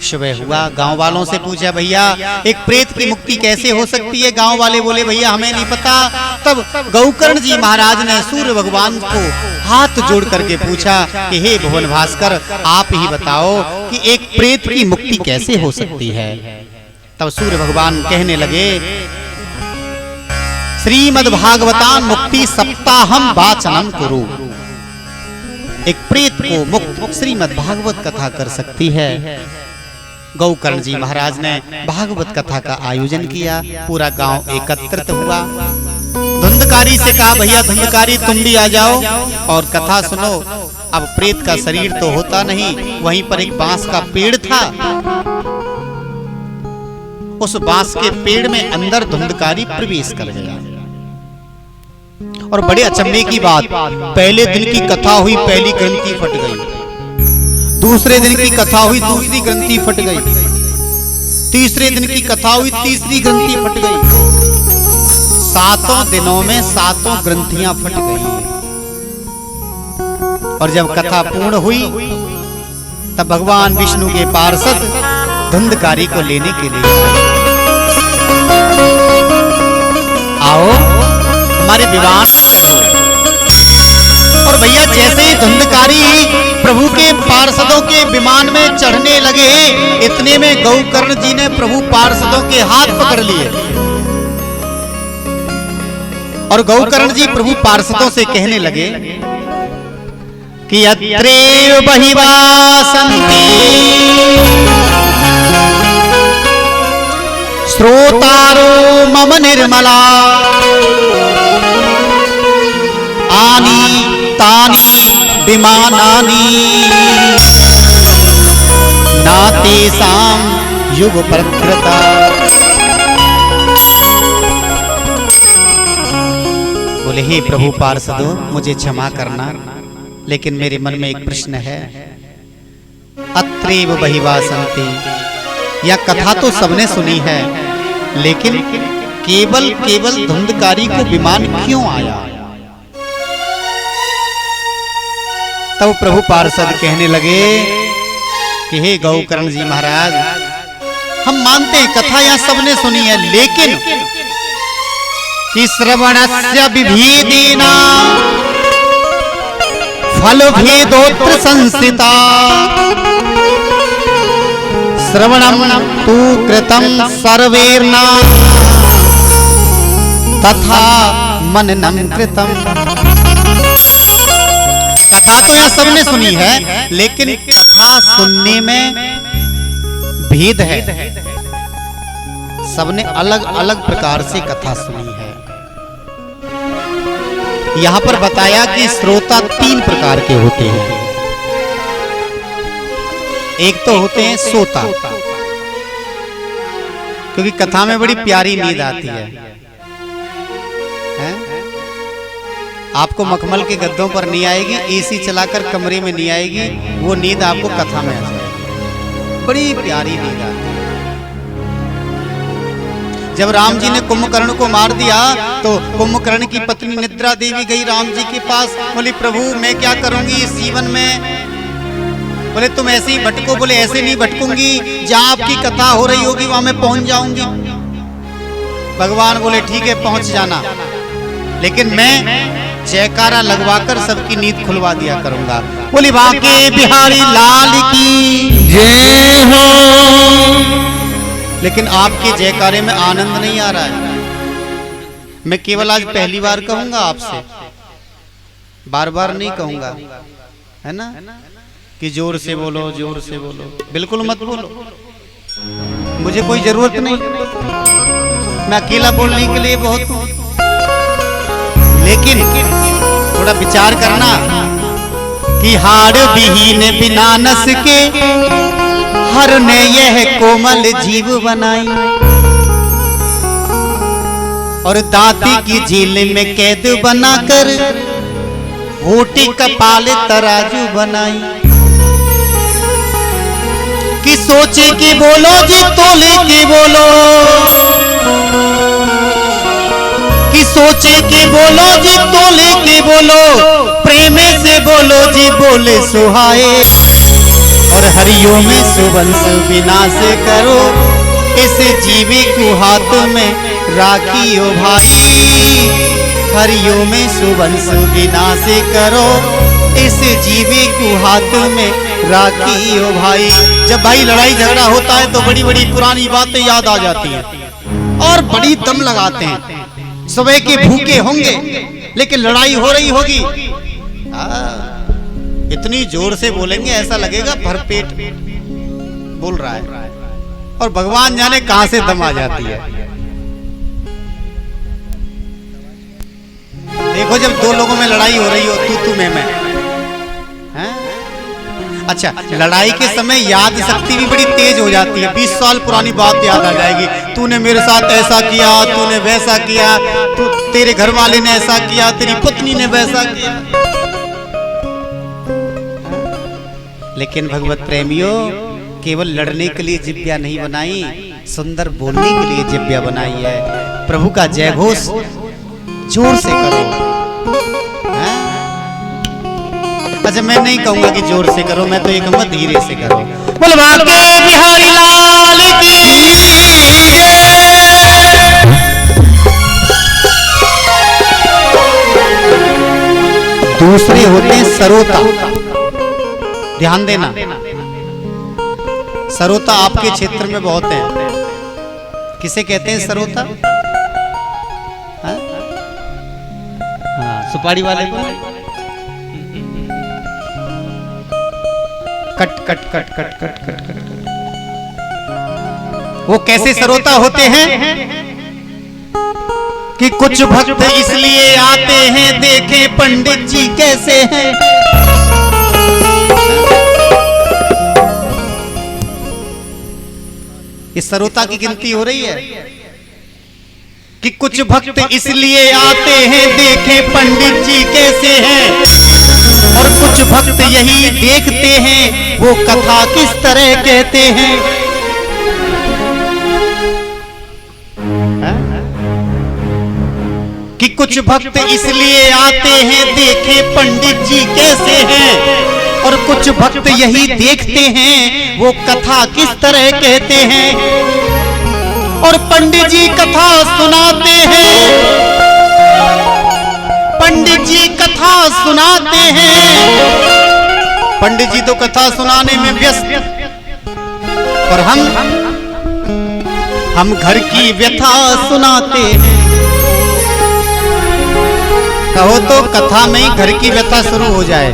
Speaker 1: सुबह हुआ, गांव वालों से पूछा, भैया एक प्रेत की मुक्ति कैसे हो सकती है। गांव वाले बोले, भैया हमें नहीं पता। तब गौकर्ण जी महाराज ने सूर्य भगवान को हाथ जोड़ करके पूछा कि हे भुवन भास्कर, आप ही बताओ कि एक प्रेत की मुक्ति कैसे हो सकती है। तब सूर्य भगवान कहने लगे, श्रीमद् भागवतान मुक्ति सप्ताहम वाचनम कुरु। एक प्रेत को मुक्त श्रीमद् भागवत कथा कर सकती है। गौकर्ण जी महाराज ने भागवत कथा का आयोजन किया, पूरा गांव एकत्रित हुआ। धुंधकारी से कहा, भैया धुंधकारी तुम भी आ जाओ और कथा सुनो। अब प्रेत का शरीर तो होता नहीं, वहीं पर एक बांस का पेड़ था। उस बांस के पेड़ में अंदर धुंधकारी प्रवेश कर गया। और बड़े अचंभे की बात, पहले दिन की कथा हुई, पहली ग्रंथि फट गई। दूसरे दिन की कथा हुई, दूसरी ग्रंथि फट गई। तीसरे दिन की कथा हुई, तीसरी ग्रंथि फट गई। 7 दिनों में 7 ग्रंथियां फट गई। और जब कथा पूर्ण हुई, तब भगवान विष्णु के पार्षद धुंधकारी को लेने के लिए आओ, हमारे विमान में चढ़ो। और भैया जैसे ही धुंधकारी प्रभु के पार्षदों के विमान में चढ़ने लगे, इतने में गौकर्ण जी ने प्रभु पार्षदों के हाथ पकड़ लिए। और गौकर्ण जी प्रभु पार्षदों से कहने लगे कि अत्रेव बहिवा सन्ति श्रोतारो मम निर्मला आनी तानी विमानानि नातेषां युग प्रकृता। बोले, हे प्रभु पार्षदों, मुझे क्षमा करना, लेकिन मेरे मन में एक प्रश्न है। अत्रेव बहिवा सन्ति, यह कथा तो सबने सुनी है, लेकिन केवल धुंधकारी को विमान क्यों आया। तब प्रभु पार्षद कहने लगे कि हे गौकर्ण जी महाराज, हम मानते हैं कथा यहां सबने सुनी है, लेकिन कि श्रवणस्य विभेदेना फल भेदोत्र संस्थिता श्रवणम तु कृतं सर्वैर्न तथा मननं कृतं। कथा तो यह सबने सुनी है, लेकिन कथा सुनने में भेद है। सबने अलग अलग प्रकार से कथा सुनी है। यहां पर बताया कि श्रोता 3 प्रकार के होते हैं। एक तो होते हैं श्रोता, क्योंकि कथा में बड़ी प्यारी नींद आती है? आपको मखमल के गद्दों पर नहीं आएगी, एसी चलाकर कमरे में नहीं आएगी, वो नींद आपको कथा में आ जाएगी। बड़ी प्यारी नींद आती है। जब राम जी ने कुंभकर्ण को मार दिया तो कुंभकर्ण की पत्नी निद्रा देवी गई राम जी के पास, बोली प्रभु मैं क्या करूंगी इस जीवन में? बोले तुम ऐसे ही भटको। बोले ऐसे नहीं भटकूंगी, जहां आपकी कथा हो रही होगी वहां मैं पहुंच जाऊंगी। भगवान बोले ठीक है पहुंच जाना, लेकिन मैं जयकारा लगवाकर सबकी नींद खुलवा दिया करूंगा। बोली बाके बिहारी लाल की जय हो। लेकिन आपके जयकारे में आनंद नहीं आ रहा है। मैं केवल आज पहली बार कहूंगा आपसे, बार बार नहीं कहूंगा, है ना, कि जोर से बोलो जोर से बोलो। बिल्कुल मत बोलो, मुझे कोई जरूरत नहीं, मैं अकेला बोलने के लिए बहुत हूं। लेकिन थोड़ा विचार करना कि हाड़ विहीन बिना नस के हर ने यह कोमल जीव बनाई, और दांती की झील में कैद बनाकर होटी कपाल तराजू बनाई। कि सोचे कि बोलो जी तोले के बोलो, कि सोचे कि बोलो जी तोले के बोलो, प्रेम से बोलो जी बोले सुहाए, और हरियों में सुवंश विनाश करो, इस जीवी को हाथ में राखी ओ भाई। हरियों में सुवंश विनाश करो, इस जीवी को हाथ में राखी ओ भाई। जब भाई लड़ाई झगड़ा होता है तो बड़ी बड़ी पुरानी बातें याद आ जाती हैं और बड़ी दम लगाते हैं। सुबह के भूखे होंगे लेकिन लड़ाई हो रही होगी, इतनी जोर से बोलेंगे ऐसा लगेगा भरपेट बोल रहा है, और भगवान जाने कहां से दम आ जाती है। देखो जब दो लोगों में लड़ाई हो रही हो, तू मैं हैं? अच्छा, लड़ाई के समय याद शक्ति भी बड़ी तेज हो जाती है। 20 साल पुरानी बात याद आ जाएगी। तूने मेरे साथ ऐसा किया, तूने वैसा किया, तू तेरे घर वाले ने ऐसा किया, तेरी पत्नी ने वैसा किया। लेकिन भगवत प्रेमियों, केवल लड़ने के लिए जिब्या नहीं बनाई, सुंदर बोलने के लिए जिब्या बनाई है। प्रभु का जय घोष जोर से करो। अच्छा, मैं नहीं कहूंगा कि जोर से करो, मैं तो ये कहूंगा धीरे से करो। बोल बाके बिहारी लाल की। दूसरे होते हैं सरोता, ध्यान देना। सरोता आपके क्षेत्र में बहुत हैं। किसे कहते हैं सरोता? हाँ, सुपारी वाले को। Cut cut cut cut cut cut cut. वो कैसे सरोता होते हैं कि कुछ भक्त इसलिए आते हैं, देखे पंडित जी कैसे हैं। इस सरोता की गिनती हो रही है कि कुछ भक्त इसलिए आते हैं, देखे पंडित जी कैसे हैं, और कुछ भक्त यही देखते हैं वो कथा किस तरह कहते हैं। कि कुछ भक्त इसलिए आते हैं, देखे पंडित जी कैसे हैं, और कुछ भक्त यही देखते हैं वो कथा किस तरह कहते हैं। और पंडित जी कथा सुनाते हैं, पंडित जी कथा सुनाते हैं। पंडित जी तो कथा सुनाने में व्यस्त, और हम घर की व्यथा सुनाते हैं। कहो तो कथा में ही घर की व्यथा शुरू हो जाए,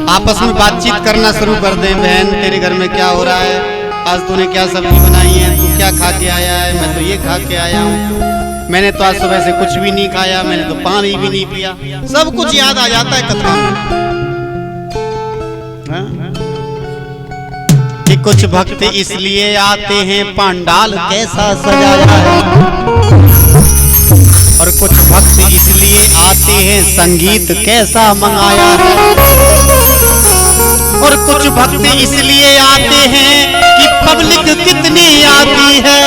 Speaker 1: आपस में बातचीत करना शुरू कर दें। बहन तेरे घर में क्या हो रहा है, आज तूने क्या सब्जी बनाई है, तू क्या खा के आया है, मैं तो ये खा के आया हूँ, मैंने तो आज सुबह से कुछ भी नहीं खाया, मैंने तो पानी भी नहीं पिया। सब कुछ याद आ जाता है कथा में। कि कुछ भक्त इसलिए आते हैं पंडाल कैसा सजाया है, और कुछ भक्त इसलिए आते हैं संगीत कैसा मंगाया है, और कुछ भक्त इसलिए आते हैं कि पब्लिक कितनी आती है,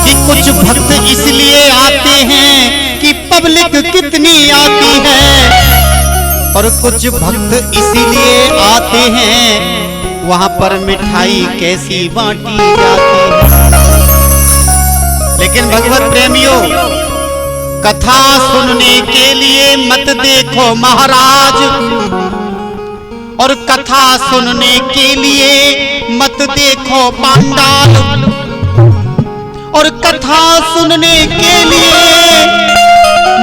Speaker 1: कि कुछ भक्त इसलिए आते हैं कि पब्लिक कितनी आती है, और कुछ भक्त इसीलिए आते हैं वहां पर मिठाई कैसी बांटी जाती है। लेकिन भगवत प्रेमियों, कथा सुनने के लिए मत देखो महाराज, और कथा सुनने के लिए मत देखो पंडाल, और कथा सुनने के लिए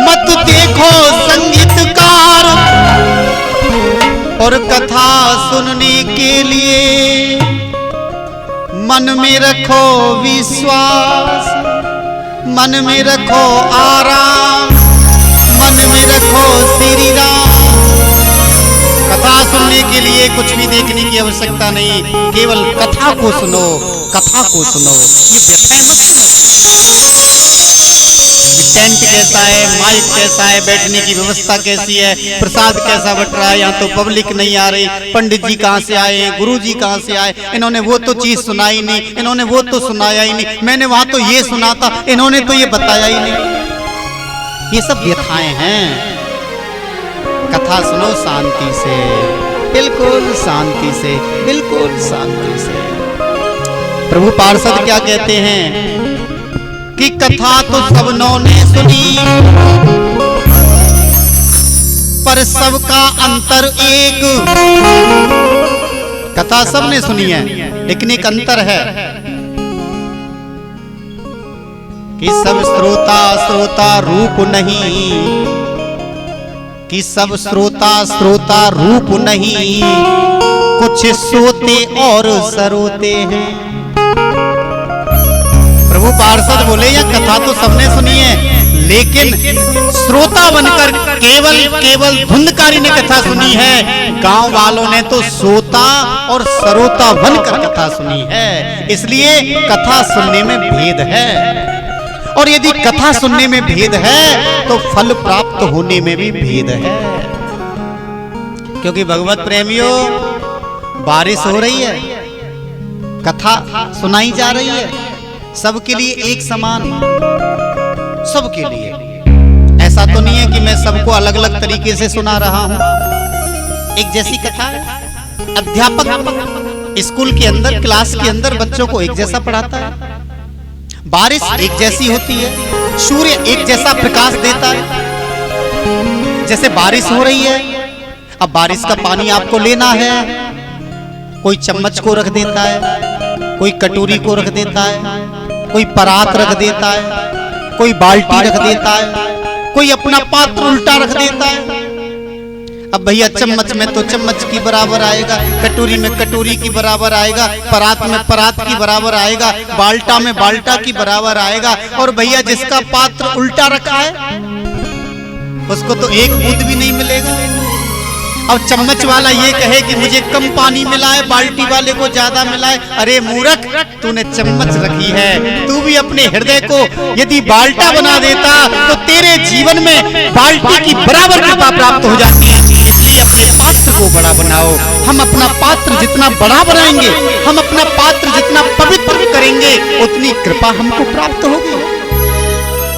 Speaker 1: मत देखो संगीतकार, और कथा सुनने के लिए मन में रखो विश्वास, मन में रखो आराम, मन में रखो श्री राम। कथा सुनने के लिए कुछ भी देखने की आवश्यकता नहीं, केवल कथा को सुनो, कथा को सुनो। ये टेंट कैसा है, माइक कैसा है, बैठने की व्यवस्था कैसी है, प्रसाद कैसा बट रहा है, यहाँ तो पब्लिक नहीं आ रही, पंडित जी कहाँ से आए हैं, गुरु जी कहाँ से आए, इन्होंने वो तो चीज सुनाई नहीं, इन्होंने वो तो सुनाया ही नहीं, मैंने वहां तो ये सुना था, इन्होंने तो ये बताया ही नहीं। ये सब व्यथाएं हैं। कथा सुनो शांति से, बिल्कुल शांति से, बिल्कुल शांति से। प्रभु पार्षद क्या कहते हैं कि कथा तो सबनों ने सुनी, पर सबका अंतर एक। कथा सबने सुनी है, लेकिन एक अंतर है कि सब श्रोता रूप नहीं, कि सब श्रोता रूप नहीं, कुछ सोते और सरोते हैं। प्रभु पार्षद बोले यह कथा तो सबने सुनी है, लेकिन श्रोता बनकर केवल धुंधकारी ने कथा सुनी है, गांव वालों ने तो सोता और सरोता बनकर कथा सुनी है। इसलिए कथा सुनने में भेद है, और यदि कथा सुनने में भेद है तो फल प्राप्त होने में भी भेद है। क्योंकि भगवत प्रेमियों, बारिश हो रही है, कथा सुनाई जा रही है, सबके लिए एक समान, सबके लिए। ऐसा तो नहीं है कि मैं सबको अलग अलग तरीके से सुना रहा हूं। एक जैसी कथा अध्यापक स्कूल के अंदर, क्लास के अंदर बच्चों को एक जैसा पढ़ाता है, बारिश एक जैसी होती है, सूर्य एक जैसा प्रकाश देता है। जैसे बारिश हो रही है, अब बारिश का पानी आपको लेना है, कोई चम्मच को रख देता है, कोई कटोरी को रख देता है, कोई परात रख देता है, कोई बाल्टी रख देता है, कोई अपना पात्र उल्टा रख देता है। अब भैया चम्मच में तो चम्मच की बराबर आएगा, कटोरी में कटोरी की बराबर आएगा, परात में परात की बराबर आएगा, बाल्टा में बाल्टा की बराबर आएगा। और भैया जिसका पात्र उल्टा रखा है उसको तो एक बूंद भी नहीं मिलेगा। अब चम्मच वाला ये कहे कि मुझे कम पानी मिला है, बाल्टी वाले को ज्यादा मिला है। अरे मूर्ख, तूने चम्मच रखी है, तू भी अपने हृदय को यदि बाल्टा बना देता तो तेरे जीवन में बाल्टी की बराबर कृपा प्राप्त हो जाती है। इसलिए अपने पात्र को बड़ा बनाओ। हम अपना पात्र जितना बड़ा बनाएंगे, हम अपना पात्र जितना पवित्र करेंगे, उतनी कृपा हमको प्राप्त होगी।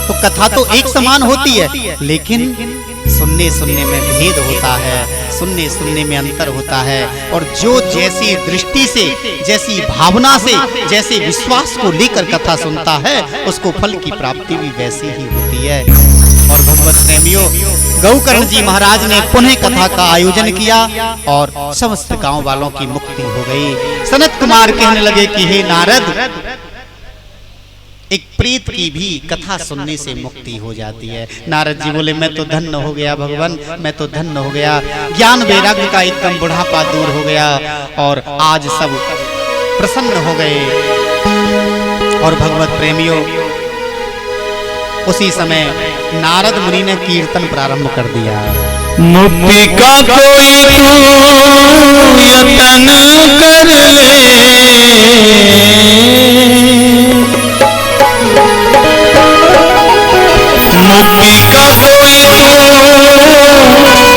Speaker 1: तो कथा तो एक समान होती है, लेकिन सुनने सुनने में भेद होता है, सुनने सुनने में अंतर होता है। और जो जैसी दृष्टि से, जैसी भावना से, जैसे विश्वास को लेकर कथा सुनता है, उसको फल की प्राप्ति भी वैसी ही होती है। और भगवत प्रेमियों, गौकर्ण जी महाराज ने पुनः कथा का आयोजन किया और समस्त गांव वालों की मुक्ति हो गई। सनत कुमार कहने लगे कि हे नारद, एक प्रेत की भी कथा सुनने से मुक्ति हो जाती है। नारद जी बोले मैं तो धन्य हो गया भगवान, मैं तो धन्य हो गया, ज्ञान वैराग्य का एकदम बुढ़ापा दूर हो गया और आज सब प्रसन्न हो गए। और भगवत प्रेमियों, उसी समय नारद मुनि ने कीर्तन प्रारंभ कर दिया।
Speaker 2: मुक्ति का कोई तू यतन कर ले, मुक्ति का कोई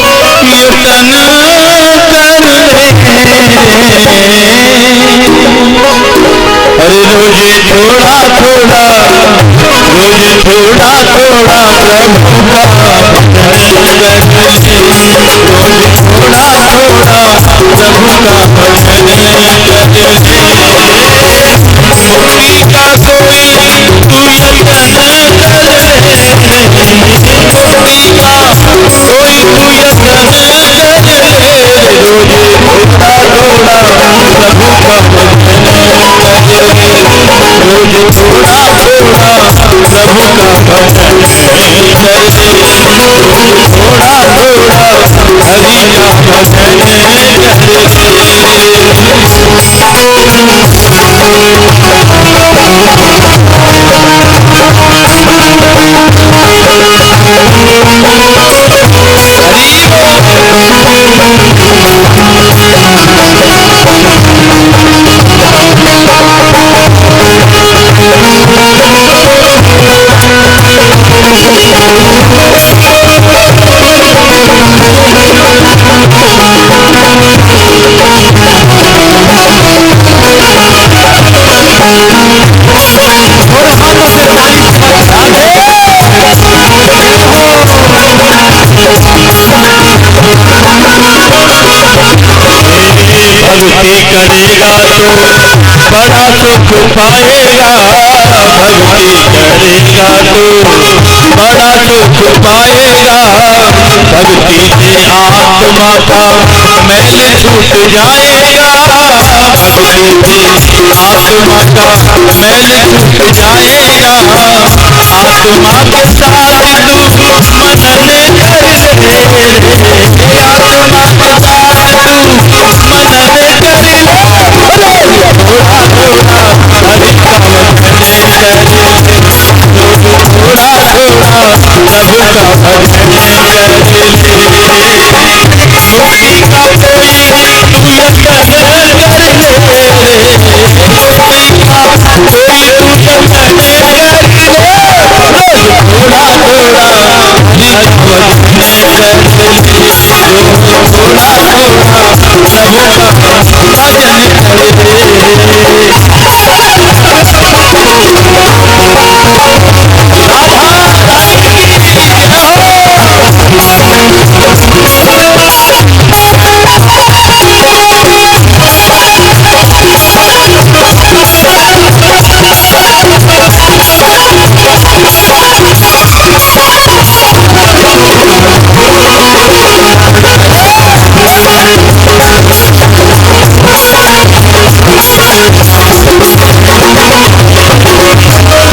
Speaker 2: तू यतन कर ले। अरे रोजे थोड़ा थोड़ा, रोजे थोड़ा थोड़ा प्रभु का भजन कर ले, रोजे थोड़ा थोड़ा प्रभु का भजन कर ले। मुक्ति का कोई तू यतन कर ले, मुक्ति का कोई तू यतन कर ले, रोजे थोड़ा थोड़ा प्रभु का भजन कर ले, रोजे थोड़ा थोड़ा प्रभु का भजन कर ले, रोजे थोड़ा थोड़ा हरि का भजन भक्ति करेगा तो बड़ा सुख पाएगा, भक्ति करेगा तो बड़ा सुख पाएगा, भक्ति से आत्मा का मैल छूट जाएगा, भक्ति से आत्मा का मैल छूट जाएगा, आत्मा के साथ तू मनन कर ले, आत्मा के साथ तू मनन कर ले, थोड़ा थोड़ा हरि का भजन कर ले, थोड़ा थोड़ा प्रभु का भजन कर ले। मुक्ति का कोई तू यतन कर ले, मुक्ति का कोई तू यतन कर ले, थोड़ा थोड़ा हरि का भजन कर ले, थोड़ा थोड़ा प्रभु का भजन कर ले। संगत करे अच्छे लोगों की,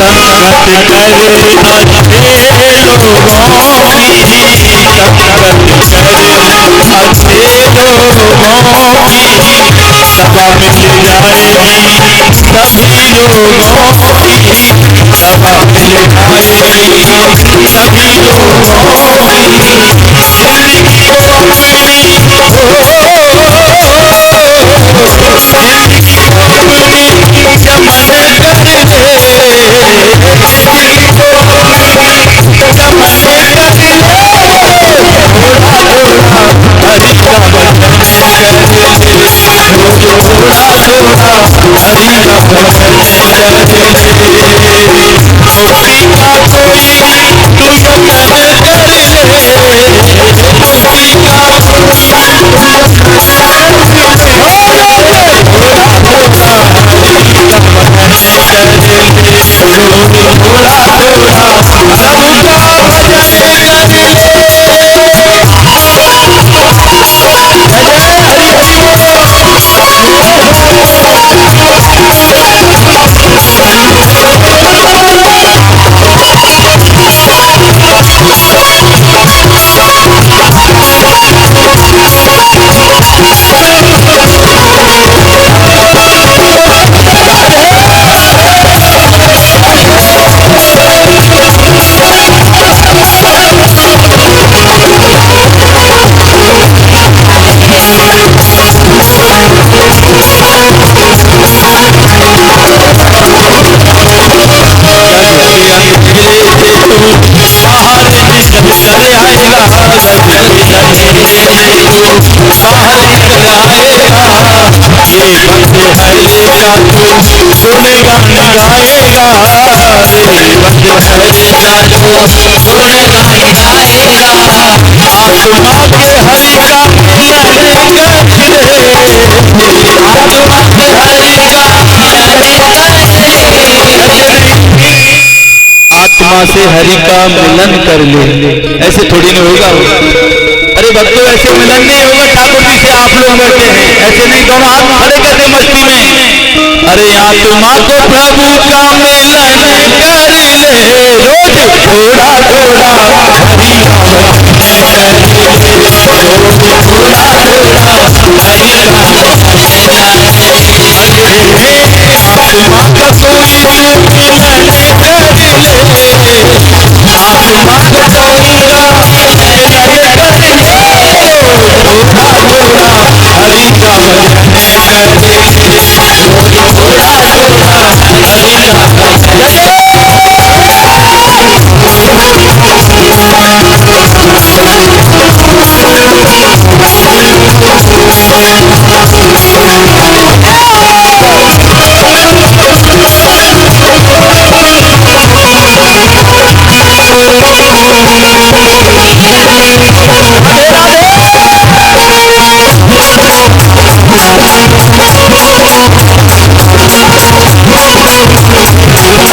Speaker 2: संगत करे अच्छे लोगों की, सभा मिल जाएगी सभी लोगों की, सभा मिल जाएगी सभी लोगों की, जिंदगी को अपनी चमन कर ले, हरि का भजन कर ले, थोड़ा थोड़ा हरि का भजन कर ले। धरेगा तो गुणगान गाएगा, रेवत धरेगा तो गुणगान गाएगा। आत्मा के हरि का मिलन कर ले, आत्मा के हरि का आत्मा से हरि का मिलन कर ले। ऐसे थोड़ी नहीं होगा। अरे भक्तों, ऐसे मिलन नहीं होगा। ठाकुर जी से आप लोग बैठे हैं, ऐसे नहीं। दोनों हाथ खड़े करके मस्ती में, अरे आत्मा को प्रभु का मिलन कर ले, रोज थोड़ा थोड़ा हरि का भजन कर ले, रोज थोड़ा थोड़ा हरि का भजन कर ले। आत्मा का कोई तू मिलन कर ले, आत्मा को कोई का थोड़ा थोड़ा हरि का भजन कर ले, रोज थोड़ा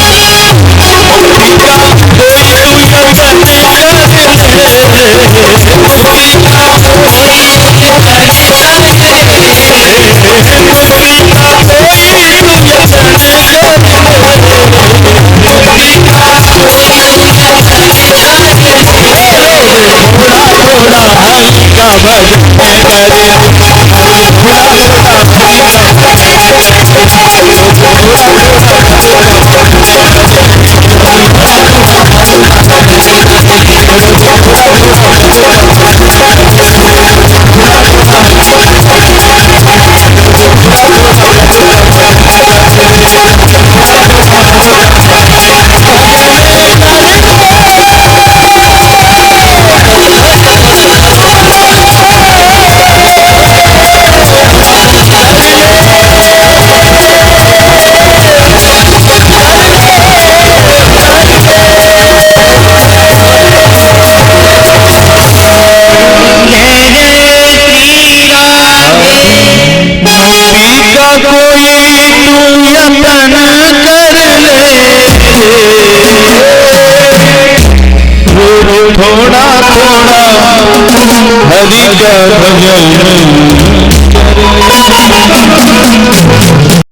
Speaker 2: थोड़ा हरि का थोड़ा थोड़ा हरि का भजन